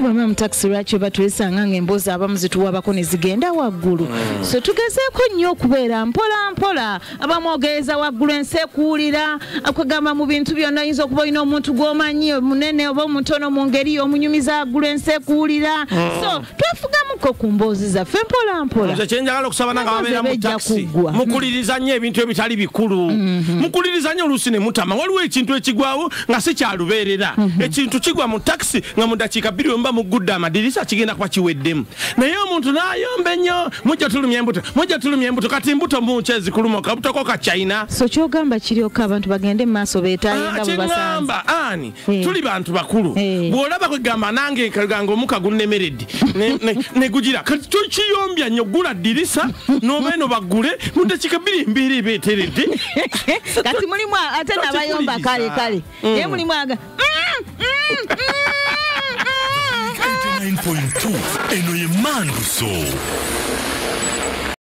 bamwe mu taxi lwaki batulisanga ng'emboozi abamu zituwabako ne zigenda waggulu. So tugezeeko nnyo okubeera mpola mpola. Abamu ogereza waggulu ensekuulira akugamba mu bintu byonna oyinza okuba olina omuntu gw'omanyi munene oba omutono mu ngeri omunyumiza waggulu ensekuulira. So twefugamuko ku mboozi zaffe mpola mpola. Nze kye njagala okusaba nanga ababeera mu taxi mukuliriza nnyo ebintu ebitali bikulu. Mukuliriza nnyo oluusi ne mutama. Waliwo ekintu ekigwawo nga si kyalubeerera. Ekintu kigwa mu taxi nga mu ddakiika 2 mba mugudde amadirisa kigenda kuba kiweddemu. Naye omuntu n'ayomba ennyo mujja tulumya embuto kati mbuto munkyezi kuluma kabutoko ka China. So kyogamba kiryoka abantu bagende mu maaso beetayinga mu basanze. Ani tuli bantu bakulu. Bw'olaba kwegamba nange nkaganga omuka gunnemeredde ne gugira kati tokiyombya nnyo gula ddirisa n'oba eno baggule mu ddakiika 2 beeteredde. Kati mulimu ate n'abayomba kale naye mulimu aga 89.2 eno ye Manduso.